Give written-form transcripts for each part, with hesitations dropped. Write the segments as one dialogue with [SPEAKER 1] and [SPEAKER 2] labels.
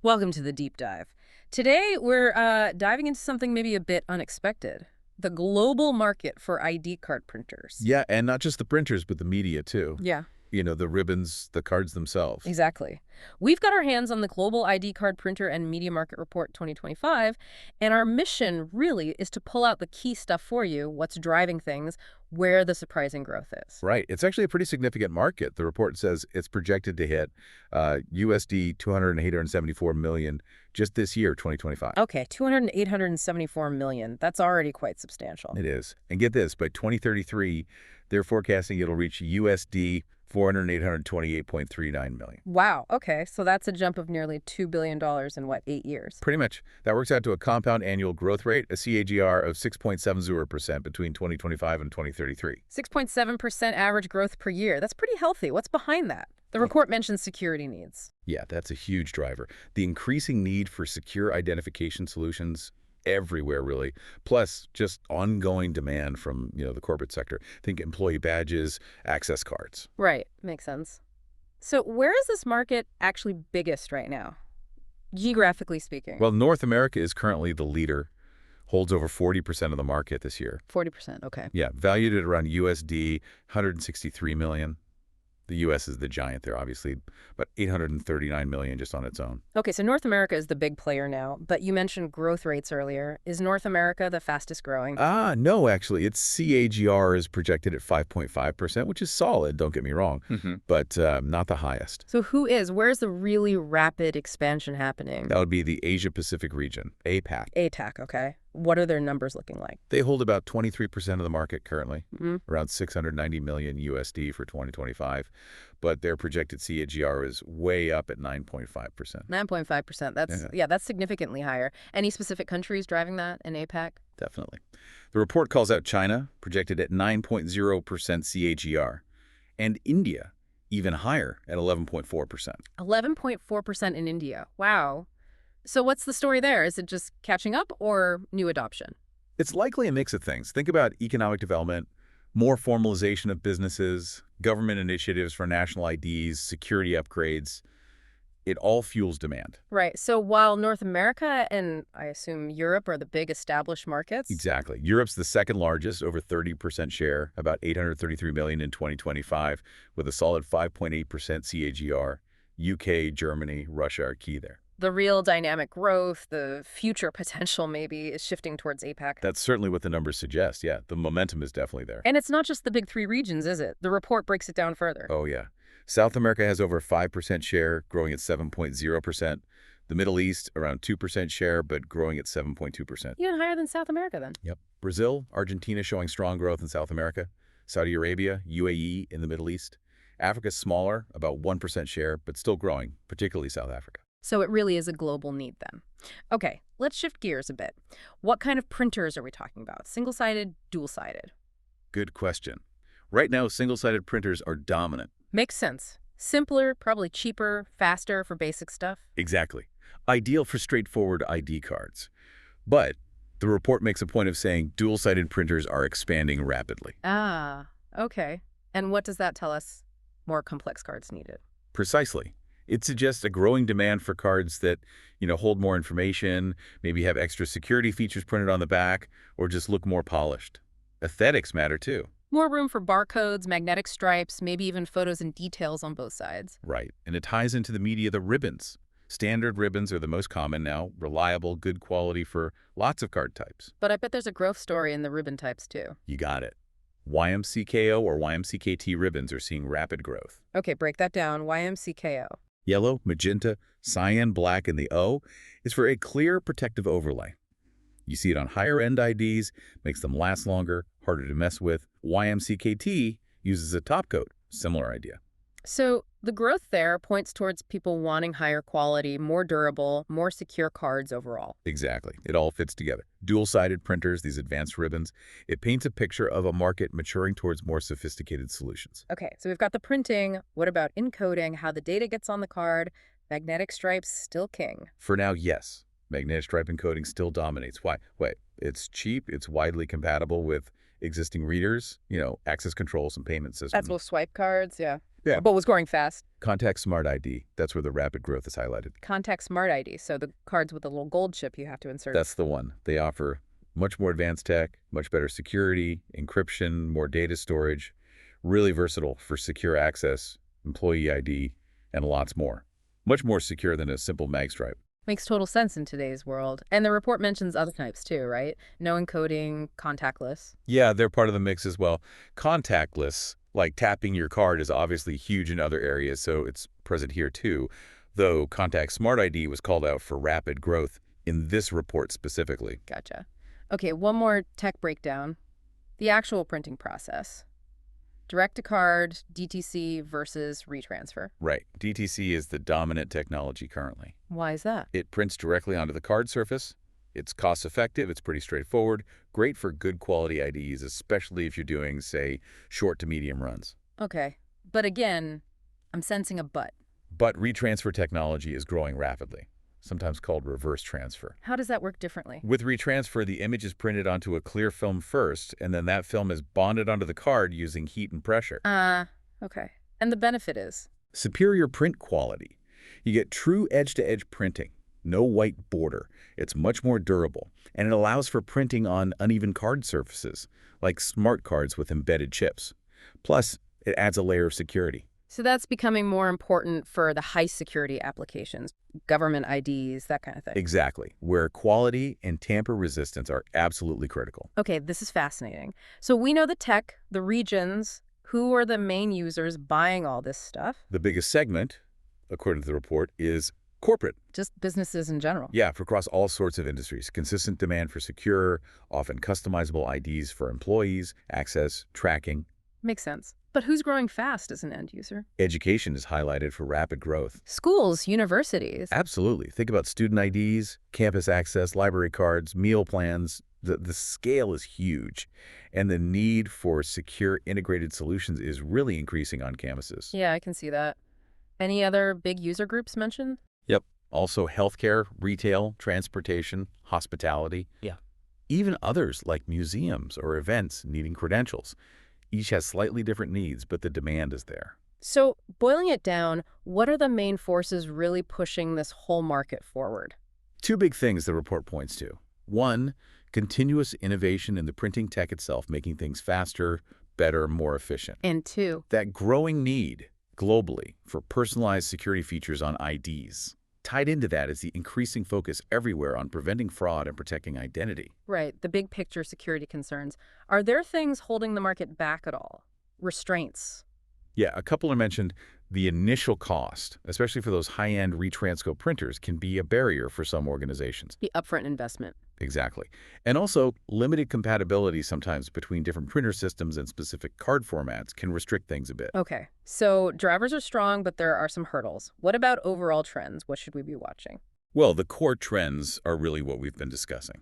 [SPEAKER 1] Welcome to the deep dive. Today, we're diving into something maybe a bit unexpected, the global market for ID card printers.
[SPEAKER 2] Yeah, and not just the printers, but the media too.
[SPEAKER 1] Yeah,
[SPEAKER 2] The ribbons, the cards themselves.
[SPEAKER 1] exactly. We've got our hands on the Global ID Card Printer and Media Market Report 2025, and our mission really is to pull out the key stuff for you, what's driving things, where the surprising growth is.
[SPEAKER 2] Right. It's actually a pretty significant market. The report says it's projected to hit USD 274 million just this year, 2025.
[SPEAKER 1] Okay, 874 million. That's already quite substantial.
[SPEAKER 2] It is. And get this, by 2033, they're forecasting it'll reach USD 828.39 million.
[SPEAKER 1] Wow, okay, so that's a jump of nearly $2 billion in, what, 8 years?
[SPEAKER 2] Pretty much. That works out to a compound annual growth rate, a CAGR of 6.70% between 2025 and 2033.
[SPEAKER 1] 6.7% average growth per year. That's pretty healthy. What's behind that? The report mentions security needs.
[SPEAKER 2] Yeah, that's a huge driver. The increasing need for secure identification solutions everywhere, really, plus just ongoing demand from, the corporate sector. Think employee badges, access cards.
[SPEAKER 1] Right, makes sense. So where is this market actually biggest right now, geographically speaking?
[SPEAKER 2] Well, North America is currently the leader, holds over 40% of the market this year.
[SPEAKER 1] 40%, okay.
[SPEAKER 2] Yeah, valued at around USD 163 million. The U.S. is the giant there, obviously, but 839 million just on its own.
[SPEAKER 1] Okay, so North America is the big player now, but you mentioned growth rates earlier. Is North America the fastest growing?
[SPEAKER 2] No, actually. Its CAGR is projected at 5.5%, which is solid, don't get me wrong, but not the highest.
[SPEAKER 1] So where's the really rapid expansion happening?
[SPEAKER 2] That would be the Asia-Pacific region, APAC.
[SPEAKER 1] APAC, okay. What are their numbers looking like?
[SPEAKER 2] They hold about 23% of the market currently, around 690 million USD for 2025, but their projected CAGR is way up at 9.5%.
[SPEAKER 1] 9.5%. That's significantly higher. Any specific countries driving that in APAC?
[SPEAKER 2] Definitely. The report calls out China, projected at 9.0% CAGR, and India, even higher at 11.4%.
[SPEAKER 1] 11.4% in India. Wow. So what's the story there? Is it just catching up or new adoption?
[SPEAKER 2] It's likely a mix of things. Think about economic development, more formalization of businesses, government initiatives for national IDs, security upgrades. It all fuels demand.
[SPEAKER 1] Right. So while North America and I assume Europe are the big established markets?
[SPEAKER 2] Exactly. Europe's the second largest, over 30% share, about 833 million in 2025, with a solid 5.8% CAGR. UK, Germany, Russia are key there.
[SPEAKER 1] The real dynamic growth, the future potential maybe, is shifting towards APAC.
[SPEAKER 2] That's certainly what the numbers suggest, yeah. The momentum is definitely there.
[SPEAKER 1] And it's not just the big three regions, is it? The report breaks it down further.
[SPEAKER 2] Oh, yeah. South America has over 5% share, growing at 7.0%. The Middle East, around 2% share, but growing at 7.2%.
[SPEAKER 1] Even higher than South America, then.
[SPEAKER 2] Yep. Brazil, Argentina showing strong growth in South America. Saudi Arabia, UAE in the Middle East. Africa's smaller, about 1% share, but still growing, particularly South Africa.
[SPEAKER 1] So it really is a global need then. Okay, let's shift gears a bit. What kind of printers are we talking about? Single-sided, dual-sided?
[SPEAKER 2] Good question. Right now, single-sided printers are dominant.
[SPEAKER 1] Makes sense. Simpler, probably cheaper, faster for basic stuff.
[SPEAKER 2] Exactly. Ideal for straightforward ID cards. But the report makes a point of saying dual-sided printers are expanding rapidly.
[SPEAKER 1] Ah, okay. And what does that tell us? More complex cards needed.
[SPEAKER 2] Precisely. It suggests a growing demand for cards that, hold more information, maybe have extra security features printed on the back, or just look more polished. Aesthetics matter too.
[SPEAKER 1] More room for barcodes, magnetic stripes, maybe even photos and details on both sides.
[SPEAKER 2] Right. And it ties into the media, the ribbons. Standard ribbons are the most common now, reliable, good quality for lots of card types.
[SPEAKER 1] But I bet there's a growth story in the ribbon types too.
[SPEAKER 2] You got it. YMCKO or YMCKT ribbons are seeing rapid growth.
[SPEAKER 1] Okay, break that down. YMCKO.
[SPEAKER 2] Yellow, magenta, cyan, black, and the O is for a clear protective overlay. You see it on higher-end IDs, makes them last longer, harder to mess with. YMCKT uses a top coat, similar idea.
[SPEAKER 1] So the growth there points towards people wanting higher quality, more durable, more secure cards overall.
[SPEAKER 2] Exactly. It all fits together. Dual-sided printers, these advanced ribbons, it paints a picture of a market maturing towards more sophisticated solutions.
[SPEAKER 1] Okay, so we've got the printing. What about encoding, how the data gets on the card? Magnetic stripes still king.
[SPEAKER 2] For now, yes. Magnetic stripe encoding still dominates. Why? Wait, it's cheap, it's widely compatible with existing readers, access controls and payment systems.
[SPEAKER 1] That's those swipe cards, yeah.
[SPEAKER 2] Yeah.
[SPEAKER 1] but was growing fast.
[SPEAKER 2] Contact Smart ID, that's where the rapid growth is highlighted.
[SPEAKER 1] Contact Smart ID, so the cards with the little gold chip you have to insert.
[SPEAKER 2] That's the one. They offer much more advanced tech, much better security, encryption, more data storage, really versatile for secure access, employee ID, and lots more. Much more secure than a simple mag stripe.
[SPEAKER 1] Makes total sense in today's world. And the report mentions other types too, right? No encoding, contactless.
[SPEAKER 2] Yeah, they're part of the mix as well. Contactless, like tapping your card, is obviously huge in other areas, so it's present here too, though Contact Smart ID was called out for rapid growth in this report specifically.
[SPEAKER 1] Gotcha. Okay, one more tech breakdown. The actual printing process. Direct to card, DTC versus retransfer.
[SPEAKER 2] Right. DTC is the dominant technology currently.
[SPEAKER 1] Why is that?
[SPEAKER 2] It prints directly onto the card surface. It's cost-effective. It's pretty straightforward. Great for good quality IDs, especially if you're doing, say, short to medium runs.
[SPEAKER 1] Okay, but again, I'm sensing a but.
[SPEAKER 2] But retransfer technology is growing rapidly, sometimes called reverse transfer.
[SPEAKER 1] How does that work differently?
[SPEAKER 2] With retransfer, the image is printed onto a clear film first, and then that film is bonded onto the card using heat and pressure.
[SPEAKER 1] Okay. And the benefit is?
[SPEAKER 2] Superior print quality. You get true edge-to-edge printing. No white border. It's much more durable, and it allows for printing on uneven card surfaces, like smart cards with embedded chips. Plus, it adds a layer of security.
[SPEAKER 1] So that's becoming more important for the high security applications, government IDs, that kind of thing.
[SPEAKER 2] Exactly, where quality and tamper resistance are absolutely critical.
[SPEAKER 1] Okay, this is fascinating. So we know the tech, the regions, who are the main users buying all this stuff?
[SPEAKER 2] The biggest segment, according to the report, is corporate.
[SPEAKER 1] Just businesses in general.
[SPEAKER 2] Yeah, for across all sorts of industries. Consistent demand for secure, often customizable IDs for employees, access, tracking.
[SPEAKER 1] Makes sense. But who's growing fast as an end user?
[SPEAKER 2] Education is highlighted for rapid growth.
[SPEAKER 1] Schools, universities.
[SPEAKER 2] Absolutely. Think about student IDs, campus access, library cards, meal plans. The scale is huge, and the need for secure integrated solutions is really increasing on campuses.
[SPEAKER 1] Yeah, I can see that. Any other big user groups mentioned?
[SPEAKER 2] Yep. Also healthcare, retail, transportation, hospitality.
[SPEAKER 1] Yeah.
[SPEAKER 2] Even others like museums or events needing credentials. Each has slightly different needs, but the demand is there.
[SPEAKER 1] So, boiling it down, what are the main forces really pushing this whole market forward?
[SPEAKER 2] Two big things the report points to. One, continuous innovation in the printing tech itself, making things faster, better, more efficient.
[SPEAKER 1] And two,
[SPEAKER 2] That growing need globally for personalized security features on IDs. Tied into that is the increasing focus everywhere on preventing fraud and protecting identity.
[SPEAKER 1] right, the big picture security concerns. Are there things holding the market back at all? Restraints?
[SPEAKER 2] Yeah, a couple are mentioned. The initial cost, especially for those high-end retransco printers, can be a barrier for some organizations.
[SPEAKER 1] The upfront investment.
[SPEAKER 2] Exactly. And also, limited compatibility sometimes between different printer systems and specific card formats can restrict things a bit.
[SPEAKER 1] Okay, so drivers are strong, but there are some hurdles. What about overall trends? What should we be watching?
[SPEAKER 2] Well, the core trends are really what we've been discussing.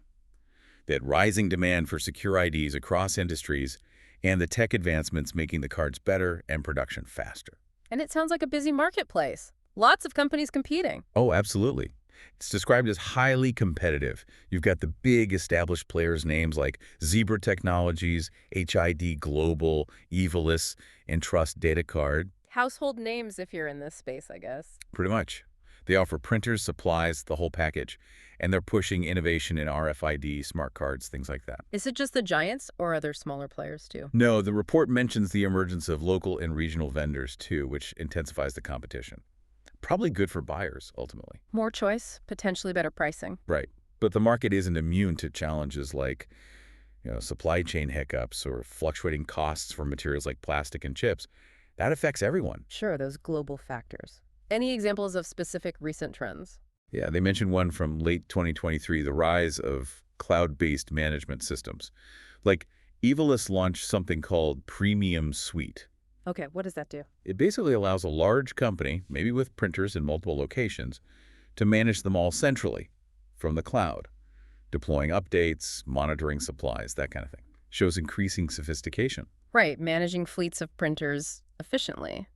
[SPEAKER 2] That rising demand for secure IDs across industries and the tech advancements making the cards better and production faster.
[SPEAKER 1] And it sounds like a busy marketplace. Lots of companies competing.
[SPEAKER 2] Oh, absolutely. It's described as highly competitive. You've got the big established players' names like Zebra Technologies, HID Global, Evolus, and Trust Data Card.
[SPEAKER 1] Household names if you're in this space, I guess.
[SPEAKER 2] Pretty much. They offer printers, supplies, the whole package. And they're pushing innovation in RFID, smart cards, things like that.
[SPEAKER 1] Is it just the giants, or are there smaller players too?
[SPEAKER 2] No, the report mentions the emergence of local and regional vendors too, which intensifies the competition. Probably good for buyers, ultimately.
[SPEAKER 1] More choice, potentially better pricing.
[SPEAKER 2] Right. But the market isn't immune to challenges like, supply chain hiccups or fluctuating costs for materials like plastic and chips. That affects everyone.
[SPEAKER 1] Sure, those global factors. Any examples of specific recent trends?
[SPEAKER 2] Yeah, they mentioned one from late 2023, the rise of cloud-based management systems. Like, Evolus launched something called Premium Suite.
[SPEAKER 1] Okay, what does that do?
[SPEAKER 2] It basically allows a large company, maybe with printers in multiple locations, to manage them all centrally from the cloud, deploying updates, monitoring supplies, that kind of thing. Shows increasing sophistication.
[SPEAKER 1] Right, managing fleets of printers efficiently.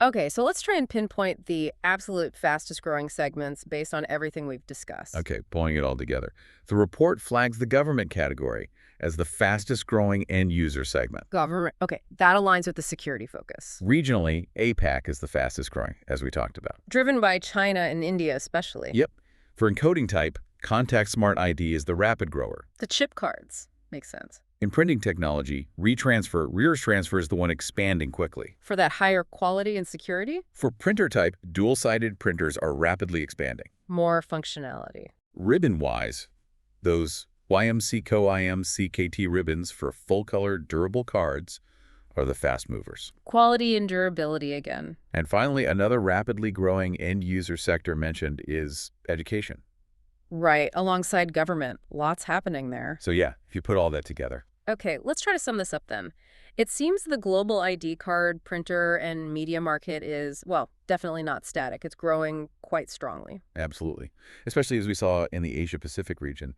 [SPEAKER 1] Okay, so let's try and pinpoint the absolute fastest growing segments based on everything we've discussed.
[SPEAKER 2] Okay, pulling it all together. The report flags the government category as the fastest growing end user segment.
[SPEAKER 1] Government. Okay, that aligns with the security focus.
[SPEAKER 2] Regionally, APAC is the fastest growing, as we talked about.
[SPEAKER 1] Driven by China and India especially.
[SPEAKER 2] Yep. For encoding type, Contact Smart ID is the rapid grower.
[SPEAKER 1] The chip cards. Makes sense.
[SPEAKER 2] In printing technology, rears transfer is the one expanding quickly.
[SPEAKER 1] For that higher quality and security,
[SPEAKER 2] For printer type, dual-sided printers are rapidly expanding.
[SPEAKER 1] more functionality.
[SPEAKER 2] Ribbon-wise, those YMCCO IMCKT ribbons for full-color durable cards are the fast movers.
[SPEAKER 1] Quality and durability again.
[SPEAKER 2] And finally, another rapidly growing end-user sector mentioned is education.
[SPEAKER 1] Right, alongside government. Lots happening there.
[SPEAKER 2] So yeah, if you put all that together.
[SPEAKER 1] Okay, let's try to sum this up then. It seems the global ID card, printer, and media market is, well, definitely not static. It's growing quite strongly.
[SPEAKER 2] Absolutely. Especially as we saw in the Asia-Pacific region.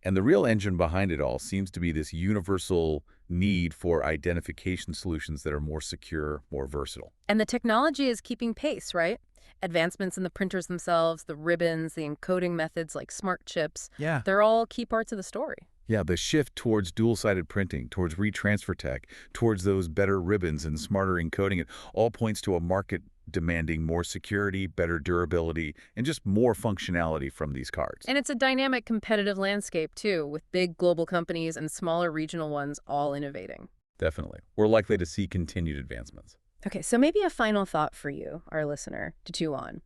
[SPEAKER 2] And the real engine behind it all seems to be this universal need for identification solutions that are more secure, more versatile.
[SPEAKER 1] And the technology is keeping pace, right? Advancements in the printers themselves, the ribbons, the encoding methods like smart chips,
[SPEAKER 2] Yeah.
[SPEAKER 1] they're all key parts of the story.
[SPEAKER 2] Yeah, the shift towards dual-sided printing, towards retransfer tech, towards those better ribbons and smarter encoding, it all points to a market demanding more security, better durability, and just more functionality from these cards.
[SPEAKER 1] And it's a dynamic competitive landscape, too, with big global companies and smaller regional ones all innovating.
[SPEAKER 2] Definitely. We're likely to see continued advancements.
[SPEAKER 1] Okay, so maybe a final thought for you, our listener, to chew on.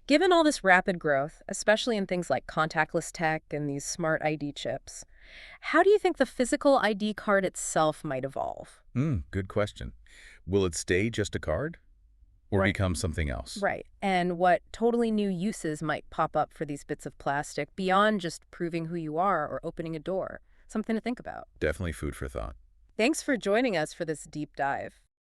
[SPEAKER 1] Given all this rapid growth, especially in things like contactless tech and these smart ID chips, how do you think the physical ID card itself might evolve?
[SPEAKER 2] Good question. Will it stay just a card or
[SPEAKER 1] Right.
[SPEAKER 2] become something else?
[SPEAKER 1] Right. And what totally new uses might pop up for these bits of plastic beyond just proving who you are or opening a door? Something to think about.
[SPEAKER 2] Definitely food for thought.
[SPEAKER 1] Thanks for joining us for this deep dive.